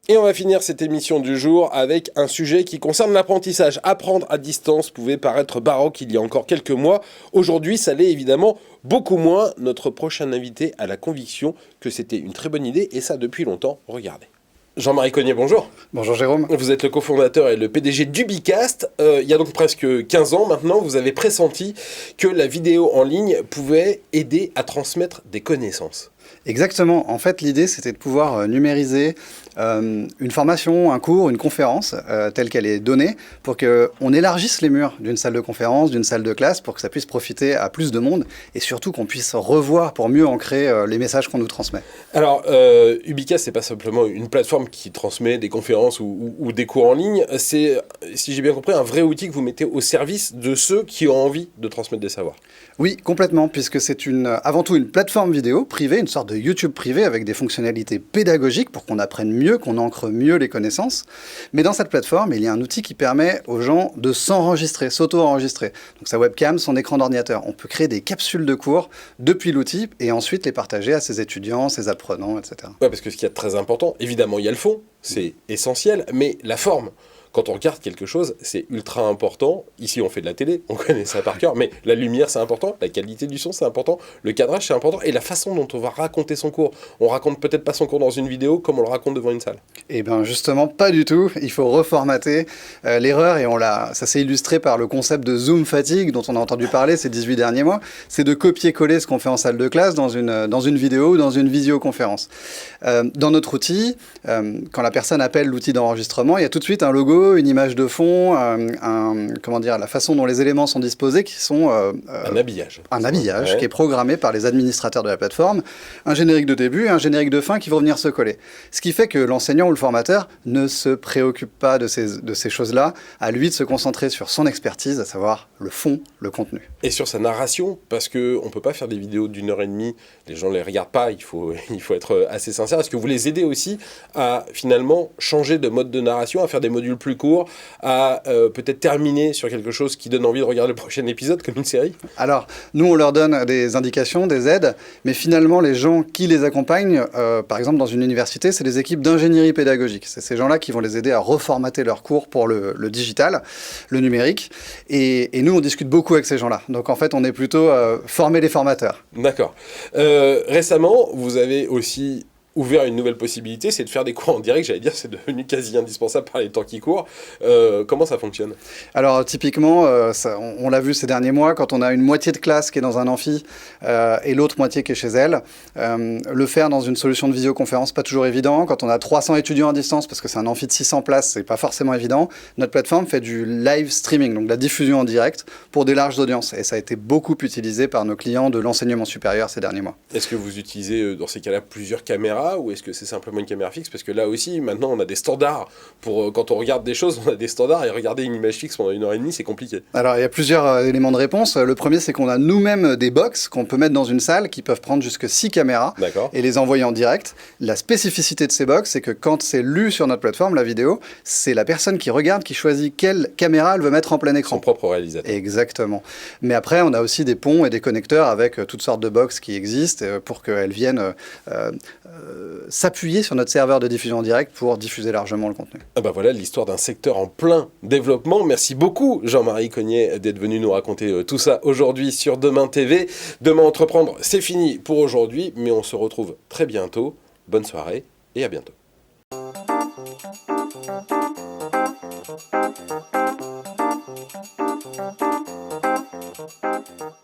Et on va finir cette émission du jour avec un sujet qui concerne l'apprentissage. Apprendre à distance pouvait paraître baroque il y a encore quelques mois. Aujourd'hui, ça l'est évidemment beaucoup moins. Notre prochain invité a la conviction que c'était une très bonne idée, et ça depuis longtemps. Regardez. Jean-Marie Cogniet, bonjour. Bonjour Jérôme. Vous êtes le cofondateur et le PDG d'Ubicast. Il y a donc presque 15 ans maintenant, vous avez pressenti que la vidéo en ligne pouvait aider à transmettre des connaissances. Exactement. En fait, l'idée, c'était de pouvoir numériser une formation, un cours, une conférence telle qu'elle est donnée pour qu'on élargisse les murs d'une salle de conférence, d'une salle de classe, pour que ça puisse profiter à plus de monde et surtout qu'on puisse revoir pour mieux ancrer les messages qu'on nous transmet. Alors, Ubicast, c'est pas simplement une plateforme qui transmet des conférences ou des cours en ligne. C'est, si j'ai bien compris, un vrai outil que vous mettez au service de ceux qui ont envie de transmettre des savoirs. Oui, complètement, puisque c'est avant tout une plateforme vidéo privée, une sorte de YouTube privé avec des fonctionnalités pédagogiques pour qu'on apprenne mieux, qu'on ancre mieux les connaissances. Mais dans cette plateforme, il y a un outil qui permet aux gens de s'enregistrer, s'auto-enregistrer. Donc sa webcam, son écran d'ordinateur. On peut créer des capsules de cours depuis l'outil et ensuite les partager à ses étudiants, ses apprenants, etc. Ouais, parce que ce qui est très important, évidemment, il y a le fond, c'est essentiel, mais la forme. Quand on regarde quelque chose, c'est ultra important. Ici, on fait de la télé, on connaît ça par cœur, mais la lumière, c'est important, la qualité du son, c'est important, le cadrage, c'est important, et la façon dont on va raconter son cours. On raconte peut-être pas son cours dans une vidéo comme on le raconte devant une salle. Eh bien, justement, pas du tout. Il faut reformater l'erreur, et ça s'est illustré par le concept de Zoom fatigue, dont on a entendu parler ces 18 derniers mois. C'est de copier-coller ce qu'on fait en salle de classe dans une vidéo ou dans une visioconférence. Dans notre outil, quand la personne appelle l'outil d'enregistrement, il y a tout de suite un logo, une image de fond, la façon dont les éléments sont disposés qui sont... un habillage. Un habillage ouais. Qui est programmé par les administrateurs de la plateforme, un générique de début et un générique de fin qui vont venir se coller. Ce qui fait que l'enseignant ou le formateur ne se préoccupe pas de ces choses-là, à lui de se concentrer sur son expertise, à savoir le fond, le contenu. Et sur sa narration, parce qu'on ne peut pas faire des vidéos d'1 h 30, les gens ne les regardent pas, il faut être assez sincère. Est-ce que vous les aidez aussi à finalement changer de mode de narration, à faire des modules plus courts, à peut-être terminer sur quelque chose qui donne envie de regarder le prochain épisode comme une série? Alors, nous, on leur donne des indications, des aides, mais finalement, les gens qui les accompagnent, par exemple dans une université, c'est des équipes d'ingénierie pédagogique. C'est ces gens-là qui vont les aider à reformater leurs cours pour le digital, le numérique. Et nous, on discute beaucoup avec ces gens-là. Donc, en fait, on est plutôt former les formateurs. D'accord. Récemment, vous avez aussi ouvert une nouvelle possibilité, c'est de faire des cours en direct. J'allais dire, c'est devenu quasi indispensable par les temps qui courent. Comment ça fonctionne? Alors typiquement, on l'a vu ces derniers mois, quand on a une moitié de classe qui est dans un amphi et l'autre moitié qui est chez elle, le faire dans une solution de visioconférence, pas toujours évident. Quand on a 300 étudiants à distance, parce que c'est un amphi de 600 places, c'est pas forcément évident. Notre plateforme fait du live streaming, donc de la diffusion en direct, pour des larges audiences. Et ça a été beaucoup utilisé par nos clients de l'enseignement supérieur ces derniers mois. Est-ce que vous utilisez dans ces cas-là plusieurs caméras, ou est-ce que c'est simplement une caméra fixe? Parce que là aussi, maintenant, on a des standards. Quand on regarde des choses, on a des standards, et regarder une image fixe pendant 1 h 30, c'est compliqué. Alors, il y a plusieurs éléments de réponse. Le premier, c'est qu'on a nous-mêmes des box qu'on peut mettre dans une salle qui peuvent prendre jusque 6 caméras et les envoyer en direct. La spécificité de ces box, c'est que quand c'est lu sur notre plateforme, la vidéo, c'est la personne qui regarde qui choisit quelle caméra elle veut mettre en plein écran. Son propre réalisateur. Exactement. Mais après, on a aussi des ponts et des connecteurs avec toutes sortes de box qui existent pour qu'elles viennent s'appuyer sur notre serveur de diffusion en direct pour diffuser largement le contenu. Ah bah voilà l'histoire d'un secteur en plein développement. Merci beaucoup Jean-Marie Cogniet d'être venu nous raconter tout ça aujourd'hui sur Demain TV. Demain Entreprendre, c'est fini pour aujourd'hui, mais on se retrouve très bientôt. Bonne soirée et à bientôt.